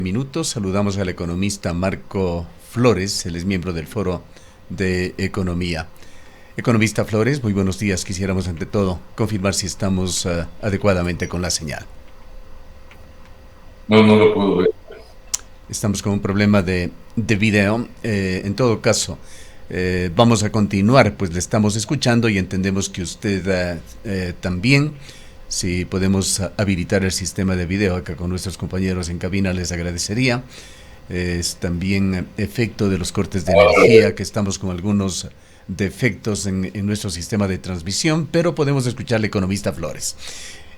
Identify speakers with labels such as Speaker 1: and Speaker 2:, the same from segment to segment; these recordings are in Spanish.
Speaker 1: Minutos, saludamos al economista Marco Flores, él es miembro del Foro de Economía. Economista Flores, muy buenos días. Quisiéramos ante todo confirmar si estamos adecuadamente con la señal.
Speaker 2: No, no lo puedo ver.
Speaker 1: Estamos con un problema de video. En todo caso, vamos a continuar, pues le estamos escuchando y entendemos que usted también. Si podemos habilitar el sistema de video acá con nuestros compañeros en cabina, les agradecería. Es también efecto de los cortes de energía, que estamos con algunos defectos en nuestro sistema de transmisión, pero podemos escuchar al economista Flores.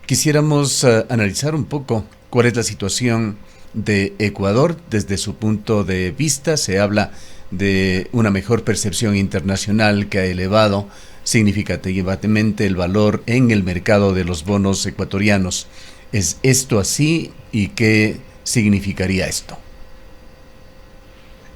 Speaker 1: Quisiéramos analizar un poco cuál es la situación de Ecuador desde su punto de vista. Se habla de una mejor percepción internacional que ha elevado significativamente el valor en el mercado de los bonos ecuatorianos. ¿Es esto así y qué significaría esto?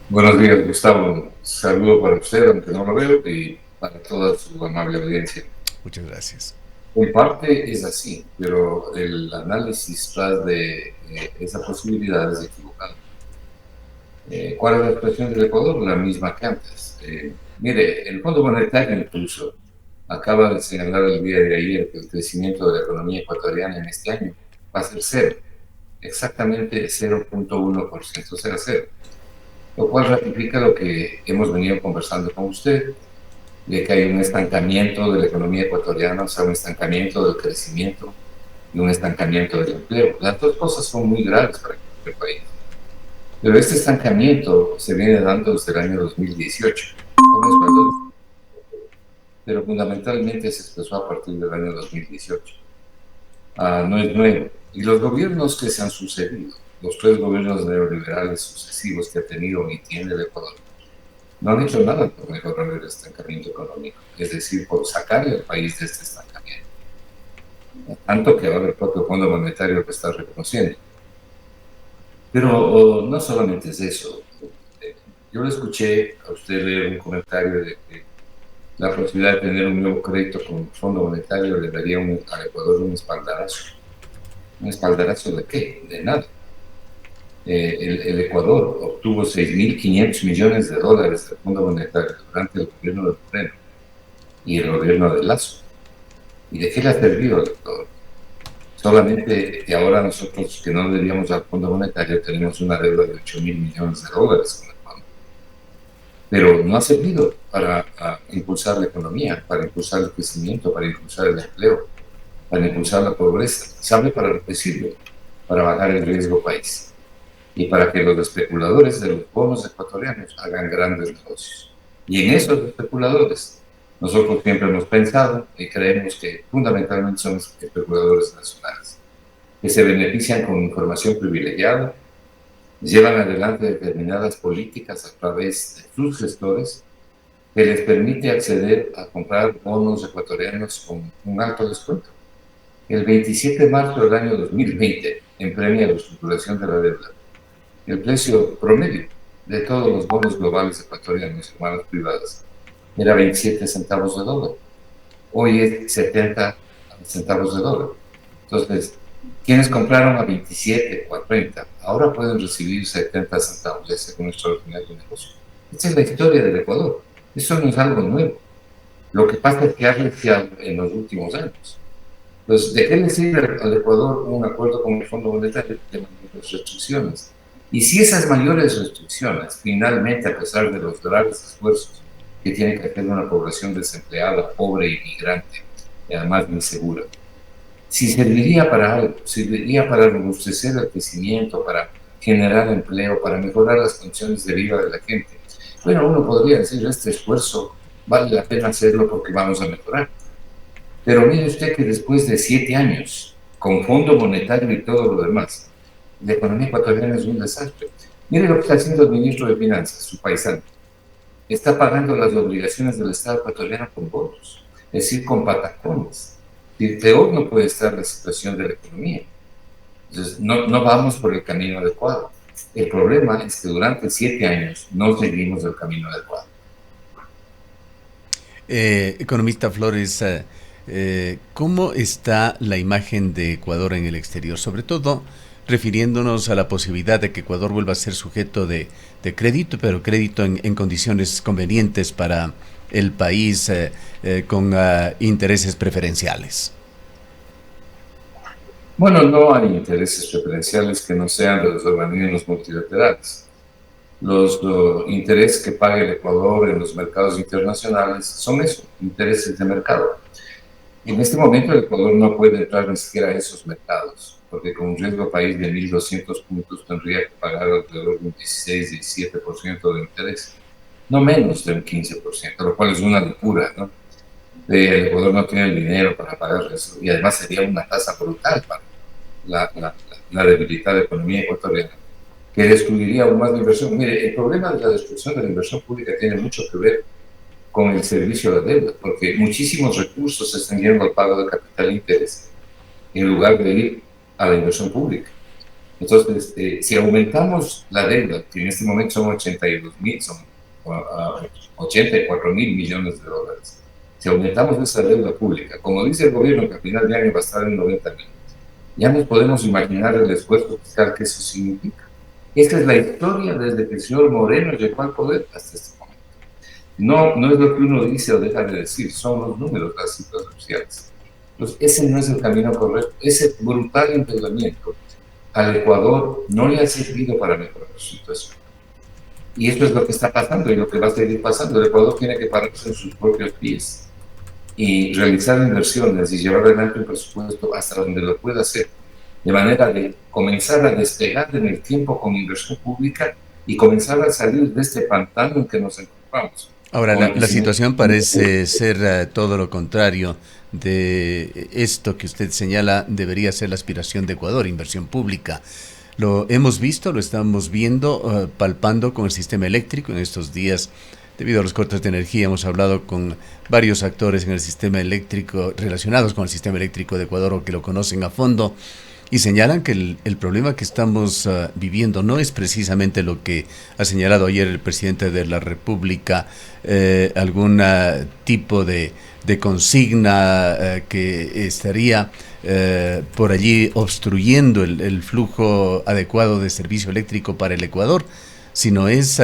Speaker 2: Buenos días, Gustavo. Saludo para usted, aunque no lo veo, y para toda su amable audiencia.
Speaker 1: Muchas gracias.
Speaker 2: En parte es así, pero el análisis tras de esa posibilidad es equivocado. ¿Cuál es la situación del Ecuador? La misma que antes. Mire, el Fondo Monetario incluso acaba de señalar el día de ayer que el crecimiento de la economía ecuatoriana en este año va a ser cero, exactamente 0,1%, o sea, cero. Lo cual ratifica lo que hemos venido conversando con usted, de que hay un estancamiento de la economía ecuatoriana, o sea, un estancamiento del crecimiento y un estancamiento del empleo. Las dos cosas son muy graves para el país. Pero este estancamiento se viene dando desde el año 2018. Pero fundamentalmente se expresó a partir del año 2018. No es nuevo. Y los gobiernos que se han sucedido, los tres gobiernos neoliberales sucesivos que ha tenido y tiene el Ecuador, no han hecho nada por mejorar el estancamiento económico, es decir, por sacar al país de este estancamiento. Tanto que ahora el propio Fondo Monetario lo está reconociendo. Pero no solamente es eso. Yo le escuché a usted leer un comentario de que la posibilidad de tener un nuevo crédito con el Fondo Monetario le daría al Ecuador un espaldarazo. ¿Un espaldarazo de qué? De nada. El Ecuador obtuvo 6.500 millones de dólares del Fondo Monetario durante el gobierno de Moreno y el gobierno de Lazo. ¿Y de qué le ha servido al Ecuador? Solamente que ahora nosotros, que no debíamos al Fondo Monetario, tenemos una deuda de 8.000 millones de dólares con el fondo. Pero no ha servido para impulsar la economía, para impulsar el crecimiento, para impulsar el empleo, para impulsar la pobreza. ¿Sabe para lo que sirve? Para bajar el riesgo país y para que los especuladores de los bonos ecuatorianos hagan grandes negocios. Y en esos especuladores, nosotros siempre hemos pensado y creemos que fundamentalmente son especuladores nacionales, que se benefician con información privilegiada, llevan adelante determinadas políticas a través de sus gestores, que les permite acceder a comprar bonos ecuatorianos con un alto descuento. El 27 de marzo del año 2020, en premio a la reestructuración de la deuda, el precio promedio de todos los bonos globales ecuatorianos en manos privadas era 27 centavos de dólar. Hoy es 70 centavos de dólar. Entonces, quienes compraron a 27 o a 30, ahora pueden recibir 70 centavos, ya sea con un extraordinario negocio. Esta es la historia del Ecuador. Eso no es algo nuevo. Lo que pasa es que ha reciado en los últimos años. Entonces, ¿de qué le sirve al Ecuador un acuerdo con el Fondo Monetario de mayores restricciones? Y si esas mayores restricciones, finalmente, a pesar de los graves esfuerzos que tiene que hacer una población desempleada, pobre y migrante, y además insegura, si serviría para algo, serviría para robustecer el crecimiento, para generar empleo, para mejorar las condiciones de vida de la gente, bueno, uno podría decir, este esfuerzo vale la pena hacerlo porque vamos a mejorar. Pero mire usted que después de 7 años, con Fondo Monetario y todo lo demás, la economía ecuatoriana es un desastre. Mire lo que está haciendo el ministro de Finanzas, su paisano. Está pagando las obligaciones del Estado ecuatoriano con bonos, es decir, con patacones. Y peor no puede estar la situación de la economía. Entonces, no vamos por el camino adecuado. El problema es que durante 7 años no seguimos el camino adecuado.
Speaker 1: Economista Flores, ¿cómo está la imagen de Ecuador en el exterior? Sobre todo refiriéndonos a la posibilidad de que Ecuador vuelva a ser sujeto de crédito, pero crédito en condiciones convenientes para el país, con intereses preferenciales.
Speaker 2: Bueno, no hay intereses preferenciales que no sean de los organismos multilaterales. Los intereses que paga el Ecuador en los mercados internacionales son esos, intereses de mercado. En este momento el Ecuador no puede entrar ni siquiera a esos mercados, porque con un riesgo país de 1.200 puntos tendría que pagar alrededor de un 16-17% de interés, no menos de un 15%, lo cual es una locura, ¿no? El Ecuador no tiene el dinero para pagar eso, y además sería una tasa brutal para la debilitada economía ecuatoriana, que destruiría aún más la inversión. Mire, el problema de la destrucción de la inversión pública tiene mucho que ver con el servicio de la deuda, porque muchísimos recursos se están yendo al pago de capital e interés en lugar de ir a la inversión pública. Entonces, si aumentamos la deuda, que en este momento son 82.000, son 84.000 millones de dólares, si aumentamos esa deuda pública, como dice el gobierno que a final de año va a estar en 90.000, ya nos podemos imaginar el esfuerzo fiscal que eso significa. Esta es la historia desde que el señor Moreno llegó al poder hasta este momento. No es lo que uno dice o deja de decir, son los números, las cifras oficiales. Entonces, ese no es el camino correcto. Ese brutal endeudamiento al Ecuador no le ha servido para mejorar su situación. Y esto es lo que está pasando y lo que va a seguir pasando. El Ecuador tiene que pararse en sus propios pies y realizar inversiones y llevar adelante un presupuesto hasta donde lo pueda hacer, de manera de comenzar a despegar en el tiempo con inversión pública y comenzar a salir de este pantano en que nos encontramos.
Speaker 1: Ahora, la situación parece ser todo lo contrario de esto que usted señala. Debería ser la aspiración de Ecuador, inversión pública. Lo hemos visto, lo estamos viendo, palpando con el sistema eléctrico en estos días. Debido a los cortes de energía, hemos hablado con varios actores en el sistema eléctrico, relacionados con el sistema eléctrico de Ecuador o que lo conocen a fondo, y señalan que el problema que estamos viviendo no es precisamente lo que ha señalado ayer el presidente de la República, algún tipo de consigna que estaría por allí obstruyendo el flujo adecuado de servicio eléctrico para el Ecuador, sino es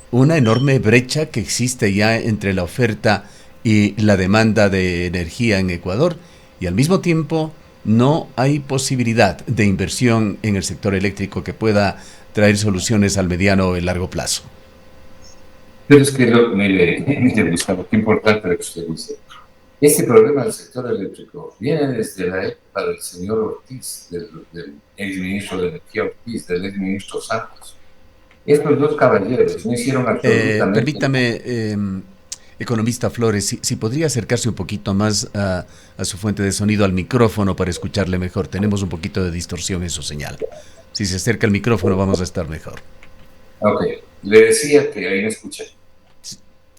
Speaker 1: una enorme brecha que existe ya entre la oferta y la demanda de energía en Ecuador, y al mismo tiempo no hay posibilidad de inversión en el sector eléctrico que pueda traer soluciones al mediano o el largo plazo.
Speaker 2: Pero es que, mire, Gustavo, qué importante lo que usted dice. Este problema del sector eléctrico viene desde la época del señor Ortiz, del exministro de Energía Ortiz, del exministro Santos. Estos dos caballeros no hicieron absolutamente...
Speaker 1: Permítame, economista Flores, si podría acercarse un poquito más a su fuente de sonido, al micrófono, para escucharle mejor. Tenemos un poquito de distorsión en su señal. Si se acerca al micrófono vamos a estar mejor.
Speaker 2: Ok, le decía que ahí me escuché.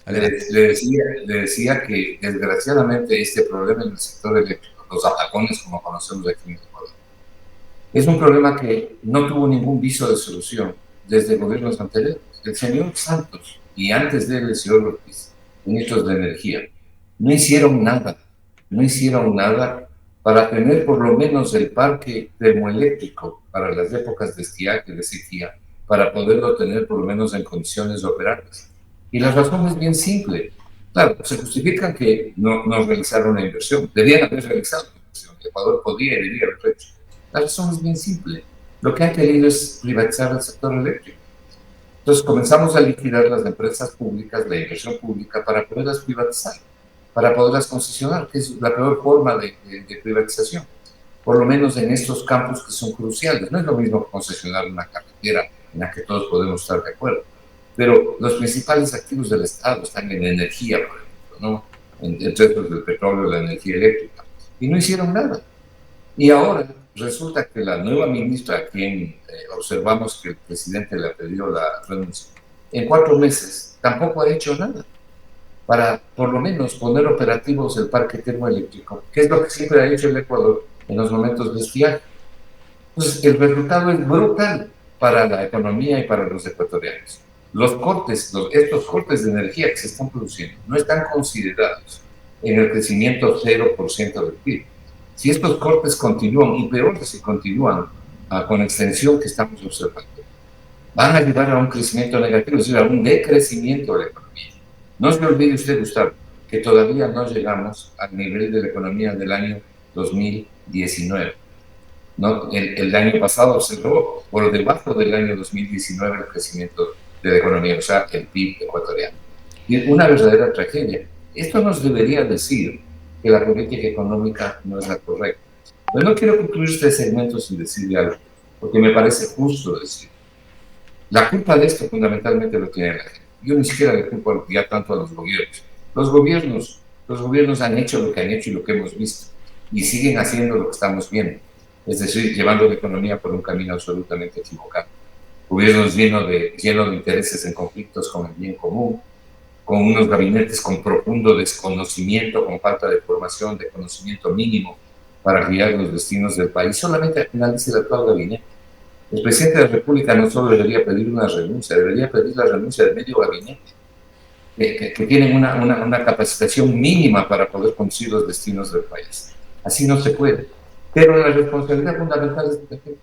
Speaker 2: Le decía que desgraciadamente este problema en el sector eléctrico, los apagones como conocemos aquí en Ecuador, es un problema que no tuvo ningún viso de solución desde gobiernos anteriores. El señor Santos y antes de él el señor Ortiz, ministros de Energía, no hicieron nada para tener por lo menos el parque termoeléctrico para las épocas de estiaje, de sequía, para poderlo tener por lo menos en condiciones operables. Y la razón es bien simple. Claro, se justifican que no realizaron la inversión. Debían haber realizado la inversión. Ecuador podría y debía haberlo hecho. La razón es bien simple. Lo que han querido es privatizar el sector eléctrico. Entonces comenzamos a liquidar las empresas públicas, la inversión pública, para poderlas privatizar, para poderlas concesionar, que es la peor forma de privatización, por lo menos en estos campos que son cruciales. No es lo mismo concesionar una carretera en la que todos podemos estar de acuerdo, pero los principales activos del Estado están en energía, por ejemplo, ¿no? Entre estos del petróleo, la energía eléctrica, y no hicieron nada. Y ahora resulta que la nueva ministra, a quien observamos que el presidente le ha pedido la renuncia, en 4 meses tampoco ha hecho nada para por lo menos poner operativos el parque termoeléctrico, que es lo que siempre ha hecho el Ecuador en los momentos de estiaje. Entonces, el resultado es brutal para la economía y para los ecuatorianos. Estos cortes de energía que se están produciendo no están considerados en el crecimiento 0% del PIB. Si estos cortes continúan, y peor si continúan con extensión que estamos observando, van a llevar a un crecimiento negativo, es decir, a un decrecimiento de la economía. No se olvide usted, Gustavo, que todavía no llegamos al nivel de la economía del año 2019. ¿No? El año pasado cerró por debajo del año 2019 el crecimiento de la economía, o sea, el PIB ecuatoriano. Y es una verdadera tragedia. Esto nos debería decir que la política económica no es la correcta. Pero no quiero concluir este segmento sin decirle algo, porque me parece justo decir. La culpa de esto fundamentalmente lo tiene la gente. Yo ni siquiera le culpo ya tanto a los gobiernos. Los gobiernos han hecho lo que han hecho y lo que hemos visto, y siguen haciendo lo que estamos viendo, es decir, llevando la economía por un camino absolutamente equivocado. Gobiernos llenos de intereses en conflictos con el bien común, con unos gabinetes con profundo desconocimiento, con falta de formación, de conocimiento mínimo para guiar los destinos del país. Solamente analice el actual gabinete. El presidente de la República no solo debería pedir una renuncia, debería pedir la renuncia del medio gabinete, que tienen una capacitación mínima para poder conducir los destinos del país. Así no se puede. Pero la responsabilidad fundamental es de la gente.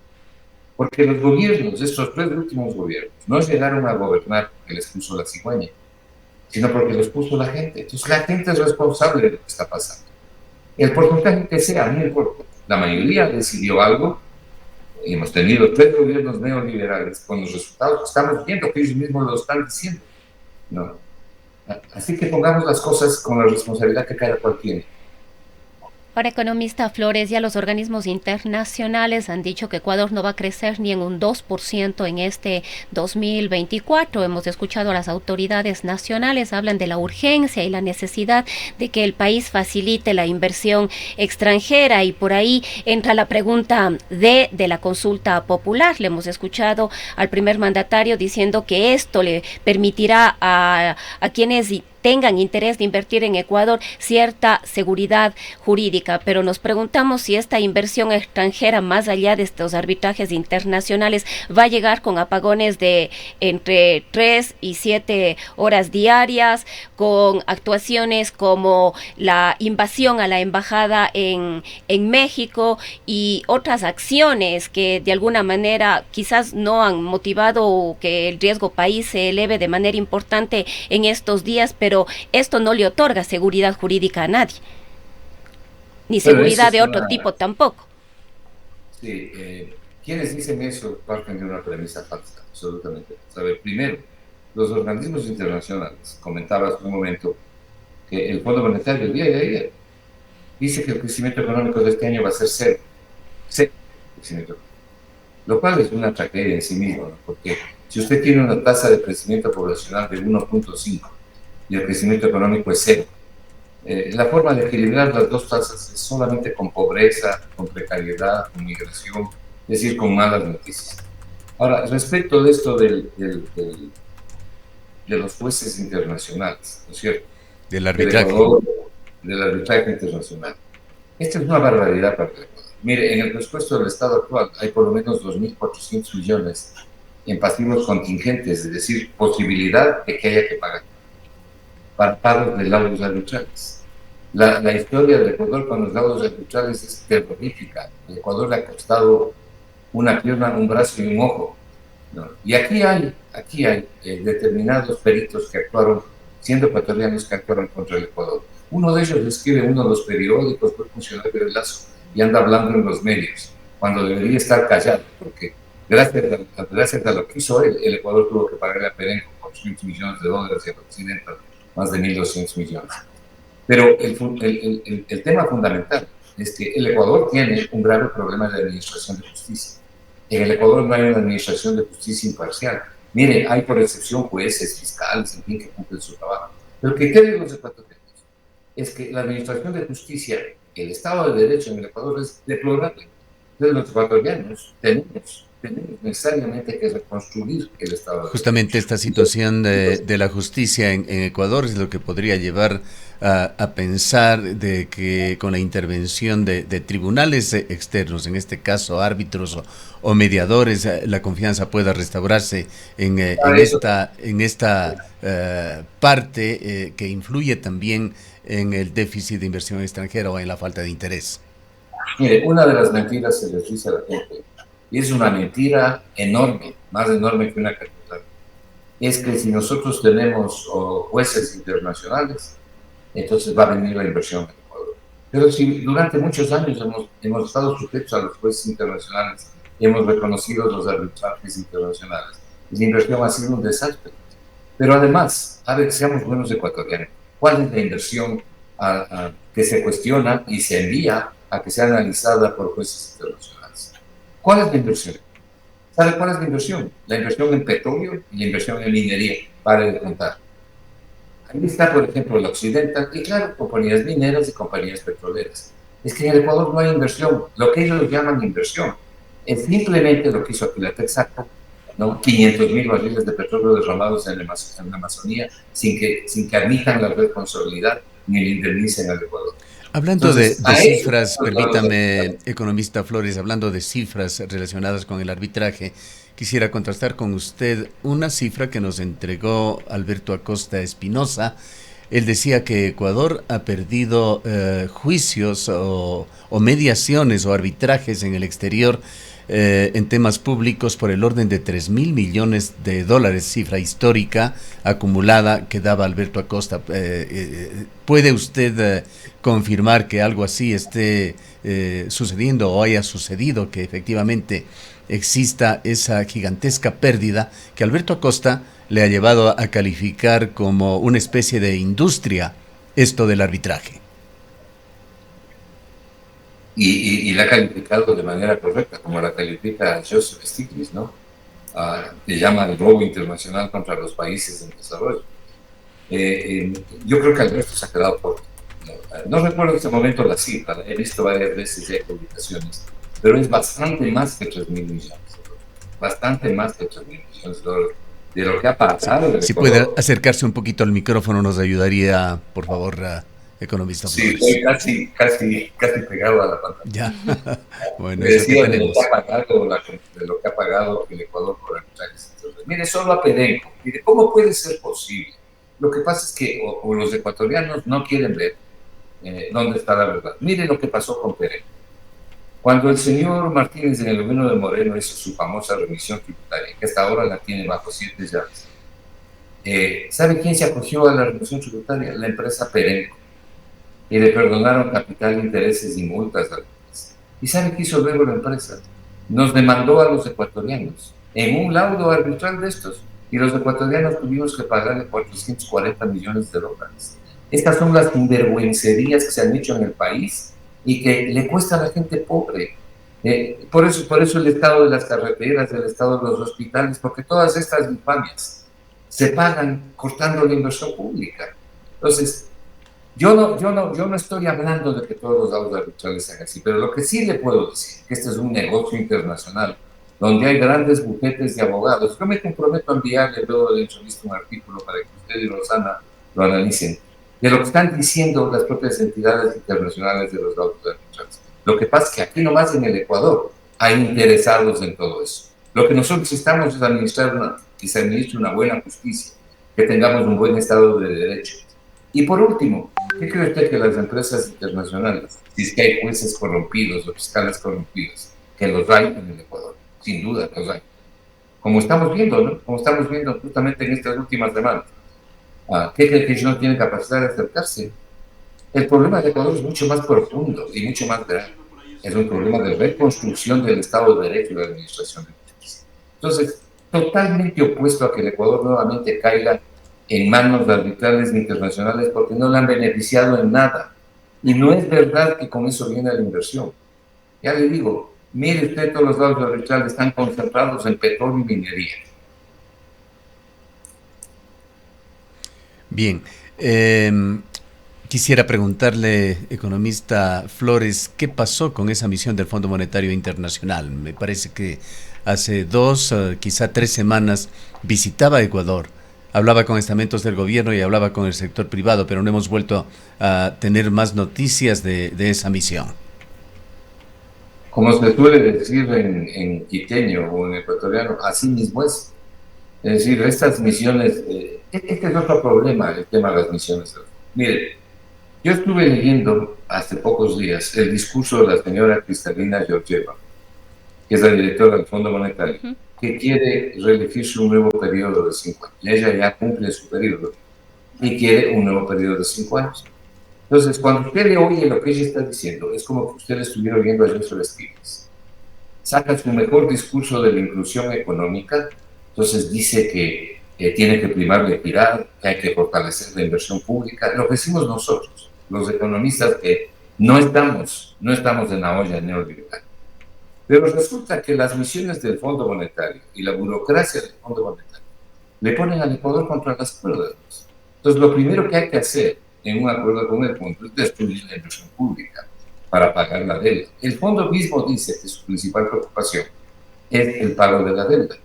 Speaker 2: Porque los gobiernos, estos 3 últimos gobiernos, no llegaron a gobernar porque les puso la cigüeña, sino porque los puso la gente. Entonces la gente es responsable de lo que está pasando. El porcentaje que sea, no importa. La mayoría decidió algo. Hemos tenido 3 gobiernos neoliberales con los resultados que estamos viendo, que ellos mismos lo están diciendo, ¿no? Así que pongamos las cosas con la responsabilidad que cada cual tiene.
Speaker 3: Ahora, economista Flores, ya los organismos internacionales han dicho que Ecuador no va a crecer ni en un 2% en este 2024. Hemos escuchado a las autoridades nacionales, hablan de la urgencia y la necesidad de que el país facilite la inversión extranjera, y por ahí entra la pregunta de la consulta popular. Le hemos escuchado al primer mandatario diciendo que esto le permitirá a quienes tengan interés de invertir en Ecuador cierta seguridad jurídica, pero nos preguntamos si esta inversión extranjera, más allá de estos arbitrajes internacionales, va a llegar con apagones de entre 3 y 7 horas diarias, con actuaciones como la invasión a la embajada en México y otras acciones que de alguna manera quizás no han motivado que el riesgo país se eleve de manera importante en estos días, pero esto no le otorga seguridad jurídica a nadie, ni seguridad de otro tipo tampoco.
Speaker 2: Sí, quienes dicen eso parten de una premisa falsa, absolutamente. A ver, primero, los organismos internacionales, comentaba hace un momento que el Fondo Monetario el día de ayer dice que el crecimiento económico de este año va a ser cero crecimiento, lo cual es una tragedia en sí mismo, ¿no? Porque si usted tiene una tasa de crecimiento poblacional de 1.5 y el crecimiento económico es cero, la forma de equilibrar las dos tasas es solamente con pobreza, con precariedad, con migración, es decir, con malas noticias. Ahora, respecto de esto de los jueces internacionales, ¿no es cierto?
Speaker 1: Del arbitraje.
Speaker 2: Del arbitraje internacional. Esta es una barbaridad para el Ecuador. Mire, en el presupuesto del Estado actual hay por lo menos 2.400 millones en pasivos contingentes, es decir, posibilidad de que haya que pagar pagos de laudos arbitrales. La historia del Ecuador con los laudos arbitrales es terrorífica. El Ecuador le ha costado una pierna, un brazo y un ojo, ¿no? Y aquí hay determinados peritos que actuaron, siendo ecuatorianos, que actuaron contra el Ecuador. Uno de ellos escribe uno de los periódicos, fue funcionario del Lazo, y anda hablando en los medios, cuando debería estar callado, porque gracias a lo que hizo él, el Ecuador tuvo que pagarle a Perenco $400 millones y al occidente más de 1.200 millones. Pero el tema fundamental es que el Ecuador tiene un grave problema de administración de justicia. En el Ecuador no hay una administración de justicia imparcial. Mire, hay por excepción jueces, fiscales, en fin, que cumplen su trabajo. Pero que creen los ecuatorianos es que la administración de justicia, el Estado de Derecho en el Ecuador es deplorable. Entonces los ecuatorianos tenemos necesariamente que reconstruir el Estado de Derecho.
Speaker 1: Justamente esta situación de la justicia en Ecuador es lo que podría llevar a pensar de que con la intervención de tribunales externos, en este caso árbitros o mediadores, la confianza pueda restaurarse en esta parte que influye también en el déficit de inversión extranjera o en la falta de interés.
Speaker 2: Mire, una de las mentiras se les dice a la gente y es una mentira enorme, más enorme que una catedral, es que si nosotros tenemos jueces internacionales, entonces va a venir la inversión en Ecuador. Pero si durante muchos años hemos estado sujetos a los jueces internacionales y hemos reconocido los arbitrajes internacionales, la inversión ha sido un desastre. Pero además, a ver, seamos buenos ecuatorianos, ¿cuál es la inversión que se cuestiona y se envía a que sea analizada por jueces internacionales? ¿Cuál es la inversión? ¿Sabe cuál es la inversión? La inversión en petróleo y la inversión en minería, para de contar. Ahí está, por ejemplo, el Occidental, y claro, compañías mineras y compañías petroleras. Es que en el Ecuador no hay inversión. Lo que ellos llaman inversión es simplemente lo que hizo aquí la Texaco, ¿no? 500.000 barriles de petróleo derramados en la Amazonía sin que admitan la responsabilidad ni le indemnicen al Ecuador.
Speaker 1: Hablando
Speaker 2: Entonces,
Speaker 1: de cifras, permítame, economista Flores, hablando de cifras relacionadas con el arbitraje, quisiera contrastar con usted una cifra que nos entregó Alberto Acosta Espinosa. Él decía que Ecuador ha perdido juicios o mediaciones o arbitrajes en el exterior en temas públicos por el orden de 3.000 millones de dólares, cifra histórica acumulada que daba Alberto Acosta. ¿Puede usted confirmar que algo así esté sucediendo o haya sucedido, que efectivamente exista esa gigantesca pérdida que Alberto Acosta le ha llevado a calificar como una especie de industria esto del arbitraje?
Speaker 2: Y la ha calificado de manera correcta, como la califica Joseph Stiglitz, ¿no? Que llama el robo internacional contra los países en desarrollo. Yo creo que Alberto se ha quedado por... No recuerdo en este momento la cifra, he visto varias veces ya publicaciones, pero es bastante más que 3.000 millones de dólares. Bastante más que 3.000 millones de dólares de lo que ha pasado.
Speaker 1: Si puede acercarse un poquito al micrófono, nos ayudaría, por favor, economista Flores.
Speaker 2: Sí, estoy casi pegado a la pantalla.
Speaker 1: Ya, bueno,
Speaker 2: eso decía de lo que ha pagado el Ecuador por arbitrajes. Mire, solo a Perenco. Mire, ¿cómo puede ser posible? Lo que pasa es que o los ecuatorianos no quieren ver dónde está la verdad. Mire lo que pasó con Perenco. Cuando el señor Martínez en el gobierno de Moreno hizo su famosa remisión tributaria, que hasta ahora la tiene bajo 7 llaves, ¿sabe quién se acogió a la remisión tributaria? La empresa Perenco. Y le perdonaron capital, intereses y multas a la empresa. ¿Y sabe qué hizo luego la empresa? Nos demandó a los ecuatorianos en un laudo arbitral de estos, y los ecuatorianos tuvimos que pagarle 440 millones de dólares. Estas son las sinvergüencerías que se han hecho en el país y que le cuesta a la gente pobre. Por eso el estado de las carreteras, el estado de los hospitales, porque todas estas infamias se pagan cortando la inversión pública. Entonces, yo no estoy hablando de que todos los laudos arbitrales sean así, pero lo que sí le puedo decir, que este es un negocio internacional, donde hay grandes bufetes de abogados. Yo me comprometo a enviarle luego de entrevista un artículo para que usted y Rosana lo analicen, de lo que están diciendo las propias entidades internacionales de los laudos arbitrales. Lo que pasa es que aquí nomás en el Ecuador hay interesados en todo eso. Lo que nosotros estamos es administrar que se administre una buena justicia, que tengamos un buen Estado de Derecho. Y por último, ¿qué cree usted que las empresas internacionales, si es que hay jueces corrompidos o fiscales corrompidos, que los hay en el Ecuador? Sin duda los hay. Como estamos viendo, ¿no? Como estamos viendo justamente en estas últimas semanas. ¿Qué cree que ellos no tienen capacidad de acercarse? El problema de Ecuador es mucho más profundo y mucho más grave. Es un problema de reconstrucción del Estado de Derecho y de la administración de justicia. Entonces, totalmente opuesto a que el Ecuador nuevamente caiga en manos de arbitrales internacionales porque no le han beneficiado en nada. Y no es verdad que con eso viene la inversión. Ya le digo, mire usted, todos los laudos arbitrales están concentrados en petróleo y minería.
Speaker 1: Bien, quisiera preguntarle, economista Flores, ¿qué pasó con esa misión del Fondo Monetario Internacional? Me parece que hace 2, quizá 3 semanas visitaba Ecuador, hablaba con estamentos del gobierno y hablaba con el sector privado, pero no hemos vuelto a tener más noticias de esa misión.
Speaker 2: Como se suele decir en quiteño o en ecuatoriano, así mismo es. Es decir, estas misiones, este es otro problema, el tema de las misiones. Mire, yo estuve leyendo hace pocos días el discurso de la señora Kristalina Georgieva, que es la directora del Fondo Monetario, que quiere reelegirse un nuevo periodo de 5 años. Ella ya cumple su periodo y quiere un nuevo periodo de 5 años. Entonces, cuando usted le oye lo que ella está diciendo, es como que usted estuviera oyendo a Joseph Stiglitz. Saca su mejor discurso de la inclusión económica, entonces dice que tiene que primar la equidad, que hay que fortalecer la inversión pública, lo que decimos nosotros, los economistas que no estamos en la olla neoliberal. Pero resulta que las misiones del Fondo Monetario y la burocracia del Fondo Monetario le ponen al Ecuador contra las cuerdas. Entonces, lo primero que hay que hacer en un acuerdo con el fondo es destruir la inversión pública para pagar la deuda. El fondo mismo dice que su principal preocupación es el pago de la deuda.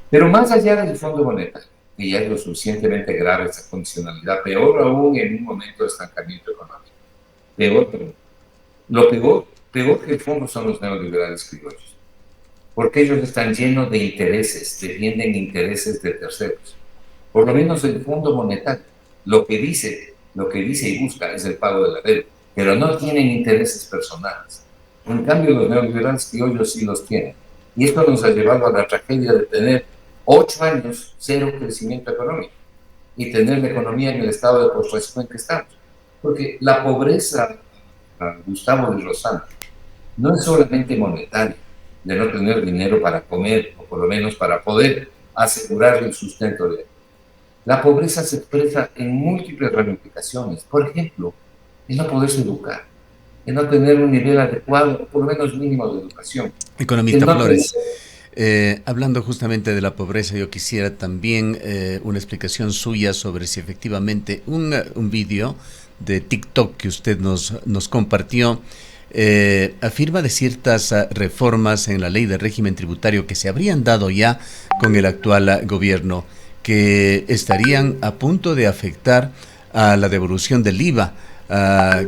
Speaker 2: Pero más allá del Fondo Monetario, que ya es lo suficientemente grave esa condicionalidad, peor aún en un momento de estancamiento económico. Lo peor que el fondo son los neoliberales criollos, porque ellos están llenos de intereses, defienden intereses de terceros. Por lo menos el Fondo Monetario, lo que dice y busca es el pago de la deuda, pero no tienen intereses personales. En cambio, los neoliberales criollos sí los tienen. Y esto nos ha llevado a la tragedia de tener 8 años cero crecimiento económico y tener la economía en el estado de postración en que estamos. Porque la pobreza, Gustavo de Rosano, no es solamente monetaria, de no tener dinero para comer, o por lo menos para poder asegurar el sustento de él. La pobreza se expresa en múltiples ramificaciones. Por ejemplo, el no poderse educar, el no tener un nivel adecuado, por lo menos mínimo de educación.
Speaker 1: Economista Flores, hablando justamente de la pobreza, yo quisiera también una explicación suya sobre si efectivamente un vídeo de TikTok que usted nos compartió afirma de ciertas reformas en la ley de régimen tributario que se habrían dado ya con el actual gobierno, que estarían a punto de afectar a la devolución del IVA,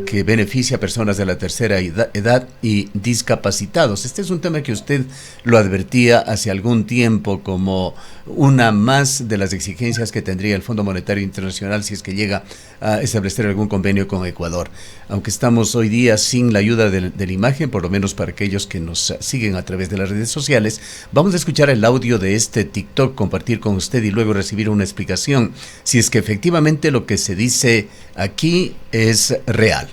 Speaker 1: que beneficia a personas de la tercera edad y discapacitados. Este es un tema que usted lo advertía hace algún tiempo como una más de las exigencias que tendría el Fondo Monetario Internacional si es que llega a establecer algún convenio con Ecuador. Aunque estamos hoy día sin la ayuda de la imagen, por lo menos para aquellos que nos siguen a través de las redes sociales, vamos a escuchar el audio de este TikTok, compartir con usted y luego recibir una explicación si es que efectivamente lo que se dice aquí es real.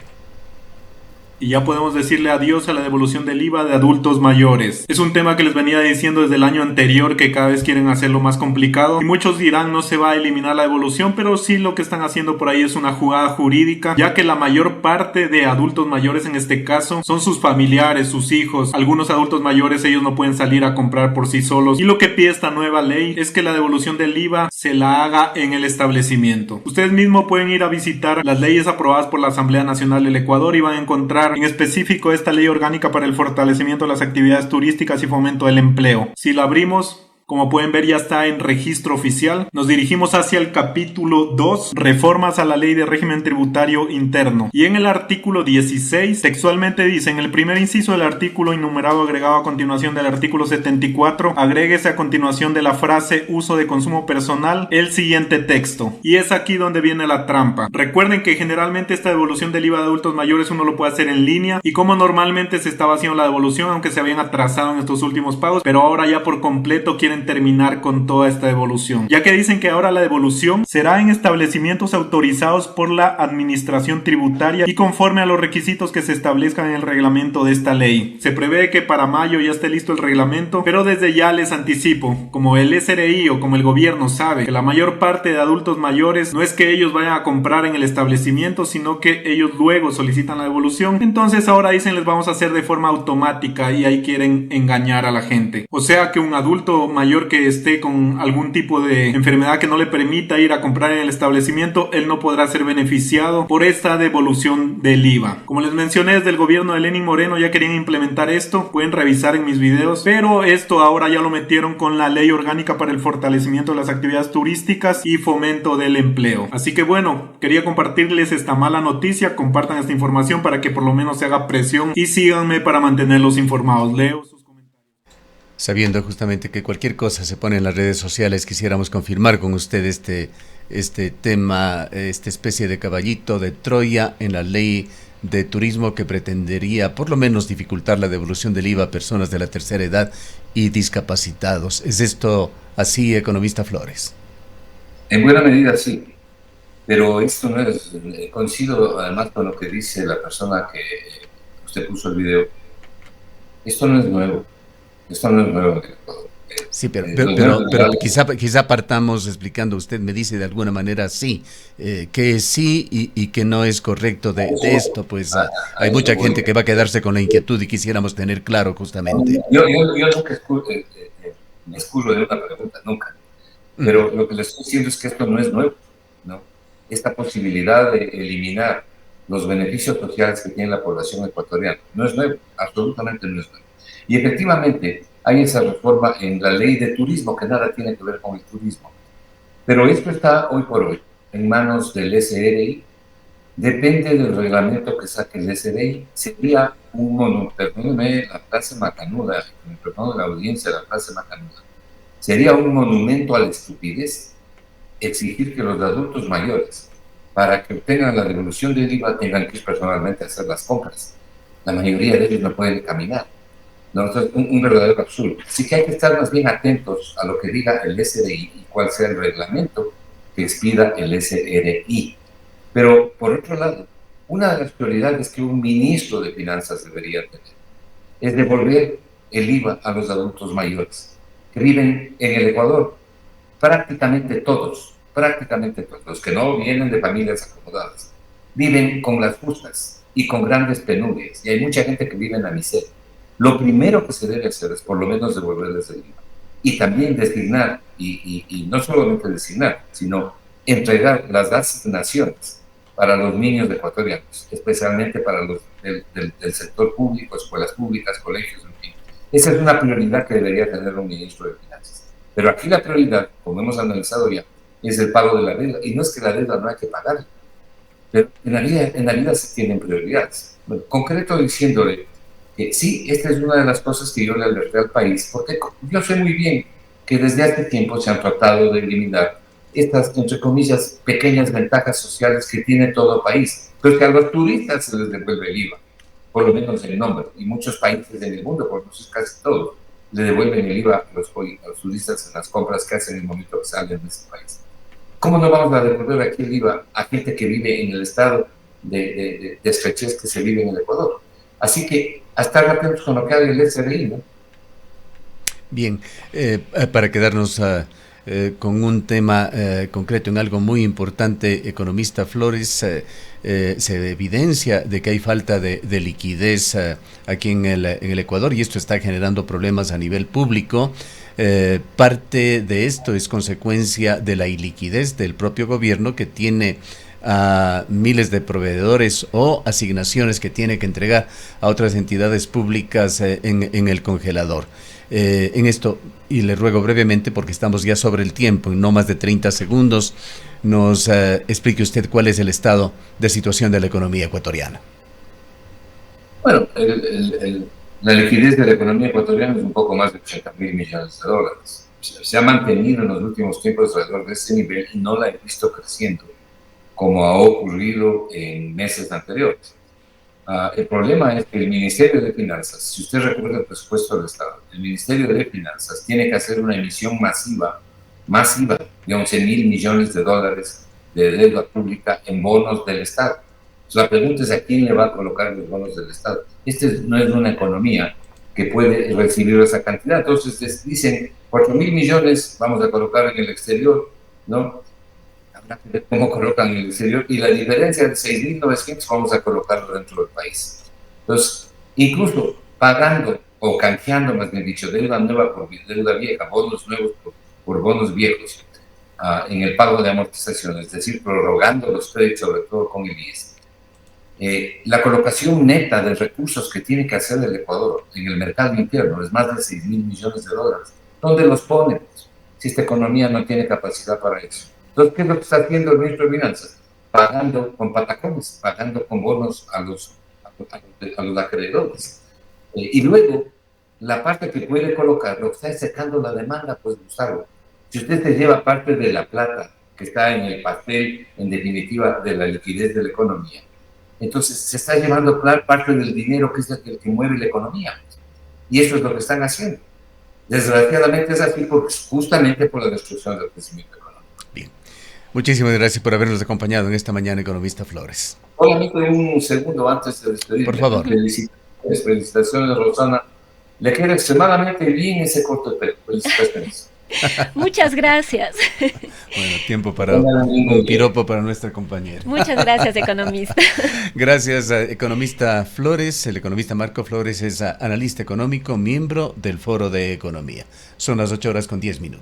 Speaker 4: Y ya podemos decirle adiós a la devolución del IVA de adultos mayores. Es un tema que les venía diciendo desde el año anterior, que cada vez quieren hacerlo más complicado. Y muchos dirán no se va a eliminar la devolución, pero sí lo que están haciendo por ahí es una jugada jurídica, ya que la mayor parte de adultos mayores en este caso son sus familiares, sus hijos. Algunos adultos mayores ellos no pueden salir a comprar por sí solos. Y lo que pide esta nueva ley es que la devolución del IVA se la haga en el establecimiento. Ustedes mismos pueden ir a visitar las leyes aprobadas por la Asamblea Nacional del Ecuador y van a encontrar en específico esta ley orgánica para el fortalecimiento de las actividades turísticas y fomento del empleo. Si la abrimos, como pueden ver, ya está en registro oficial. Nos dirigimos hacia el capítulo 2, reformas a la ley de régimen tributario interno. Y en el artículo 16, textualmente dice, en el primer inciso del artículo enumerado agregado a continuación del artículo 74, agréguese a continuación de la frase uso de consumo personal el siguiente texto. Y es aquí donde viene la trampa. Recuerden que generalmente esta devolución del IVA de adultos mayores uno lo puede hacer en línea, y como normalmente se estaba haciendo la devolución, aunque se habían atrasado en estos últimos pagos, pero ahora ya por completo quieren terminar con toda esta devolución, ya que dicen que ahora la devolución será en establecimientos autorizados por la administración tributaria y conforme a los requisitos que se establezcan en el reglamento de esta ley. Se prevé que para mayo ya esté listo el reglamento, pero desde ya les anticipo, como el SRI o como el gobierno sabe que la mayor parte de adultos mayores no es que ellos vayan a comprar en el establecimiento, sino que ellos luego solicitan la devolución, entonces ahora dicen les vamos a hacer de forma automática y ahí quieren engañar a la gente. O sea que un adulto mayor que esté con algún tipo de enfermedad que no le permita ir a comprar en el establecimiento, él no podrá ser beneficiado por esta devolución del IVA. Como les mencioné, desde el gobierno de Lenín Moreno ya querían implementar esto, pueden revisar en mis videos, pero esto ahora ya lo metieron con la ley orgánica para el fortalecimiento de las actividades turísticas y fomento del empleo. Así que bueno, quería compartirles esta mala noticia, compartan esta información para que por lo menos se haga presión y síganme para mantenerlos informados. Leo sus comentarios.
Speaker 1: Sabiendo justamente que cualquier cosa se pone en las redes sociales, quisiéramos confirmar con usted este tema, esta especie de caballito de Troya en la ley de turismo que pretendería por lo menos dificultar la devolución del IVA a personas de la tercera edad y discapacitados. ¿Es esto así, economista Flores?
Speaker 2: En buena medida sí, pero esto no es, coincido además con lo que dice la persona que usted puso el video, esto no es nuevo, esto no es nuevo en el Ecuador.
Speaker 1: Sí, pero
Speaker 2: Los
Speaker 1: quizá partamos explicando, usted me dice de alguna manera sí, que sí y que no es correcto de esto, pues hay mucha gente que va a quedarse con la inquietud y quisiéramos tener claro justamente.
Speaker 2: yo nunca me excuso de una pregunta, nunca. Pero lo que le estoy diciendo es que esto no es nuevo, ¿no? Esta posibilidad de eliminar los beneficios sociales que tiene la población ecuatoriana no es nuevo, absolutamente no es nuevo. Y efectivamente hay esa reforma en la ley de turismo que nada tiene que ver con el turismo. Pero esto está hoy por hoy en manos del SRI. Depende del reglamento que saque el SRI. Sería un monumento, perdóneme la frase macanuda, perdón la audiencia, la frase macanuda. Sería un monumento a la estupidez exigir que los adultos mayores, para que obtengan la devolución del IVA, tengan que ir personalmente a hacer las compras. La mayoría de ellos no pueden caminar. ¿No? Entonces, un verdadero absurdo. Así que hay que estar más bien atentos a lo que diga el SRI y cuál sea el reglamento que expida el SRI. Pero, por otro lado, una de las prioridades que un ministro de Finanzas debería tener es devolver el IVA a los adultos mayores que viven en el Ecuador. Prácticamente todos, los que no vienen de familias acomodadas, viven con las justas y con grandes penurias, y hay mucha gente que vive en la miseria. Lo primero que se debe hacer es por lo menos devolverles el IVA y también designar, y no solamente designar, sino entregar las asignaciones para los niños ecuatorianos, especialmente para los del sector público, escuelas públicas, colegios, en fin. Esa es una prioridad que debería tener un ministro de Finanzas. Pero aquí la prioridad, como hemos analizado ya, es el pago de la deuda. Y no es que la deuda no hay que pagar, pero en la vida se tienen prioridades. Bueno, concreto diciéndole que sí, esta es una de las cosas que yo le alerté al país, porque yo sé muy bien que desde hace tiempo se han tratado de eliminar estas, entre comillas, pequeñas ventajas sociales que tiene todo país, pero que a los turistas se les devuelve el IVA, por lo menos en nombre, y muchos países en el mundo, por no ser casi todos, le devuelven el IVA a los turistas en las compras que hacen en el momento que salen de ese país. ¿Cómo no vamos a devolver aquí el IVA a gente que vive en el estado de estrechez que se vive en el Ecuador? Así que, a estar atentos con lo que haga el SRI, ¿no?
Speaker 1: Bien, para quedarnos con un tema concreto en algo muy importante, economista Flores, se evidencia de que hay falta de liquidez aquí en el Ecuador y esto está generando problemas a nivel público. Parte de esto es consecuencia de la iliquidez del propio gobierno que tiene a miles de proveedores o asignaciones que tiene que entregar a otras entidades públicas en el congelador. En esto, y le ruego brevemente porque estamos ya sobre el tiempo, en no más de 30 segundos, nos explique usted cuál es el estado de situación de la economía ecuatoriana.
Speaker 2: Bueno, la liquidez de la economía ecuatoriana es un poco más de 80.000 millones de dólares. Se ha mantenido en los últimos tiempos alrededor de ese nivel y no la he visto creciendo como ha ocurrido en meses anteriores. El problema es que el Ministerio de Finanzas, si usted recuerda el presupuesto del Estado, el Ministerio de Finanzas tiene que hacer una emisión masiva de 11.000 millones de dólares de deuda pública en bonos del Estado. Entonces, la pregunta es a quién le va a colocar los bonos del Estado. No es una economía que puede recibir esa cantidad. Entonces dicen 4.000 millones vamos a colocar en el exterior, ¿no? Cómo colocan en el exterior y la diferencia de 6.900 vamos a colocarlo dentro del país. Entonces, incluso pagando o canjeando, más bien dicho, deuda nueva por deuda vieja, bonos nuevos por bonos viejos en el pago de amortizaciones, es decir, prorrogando los créditos, sobre todo con el IES. La colocación neta de recursos que tiene que hacer el Ecuador en el mercado interno es más de 6.000 millones de dólares. ¿Dónde los pone? Si esta economía no tiene capacidad para eso. Entonces, ¿qué es lo que está haciendo el ministro de Finanzas? Pagando con patacones, pagando con bonos a los acreedores. Y luego, la parte que puede colocar, lo que está secando la demanda, pues usarlo. Si usted se lleva parte de la plata que está en el pastel, en definitiva, de la liquidez de la economía, Entonces se está llevando parte del dinero que es el que mueve la economía. Y eso es lo que están haciendo. Desgraciadamente es así justamente por la destrucción del crecimiento económico.
Speaker 1: Bien. Muchísimas gracias por habernos acompañado en esta mañana, economista Flores.
Speaker 2: Solamente un segundo antes de despedirme.
Speaker 1: Por favor.
Speaker 2: Felicitaciones, Rosana. Le queda extremadamente bien ese corto de pelo. Felicitaciones.
Speaker 3: Muchas gracias.
Speaker 1: Bueno, tiempo para un piropo para nuestra compañera.
Speaker 3: Muchas gracias, economista.
Speaker 1: Gracias, economista Flores. El economista Marco Flores es analista económico, miembro del Foro de Economía. Son las 8:10 PM.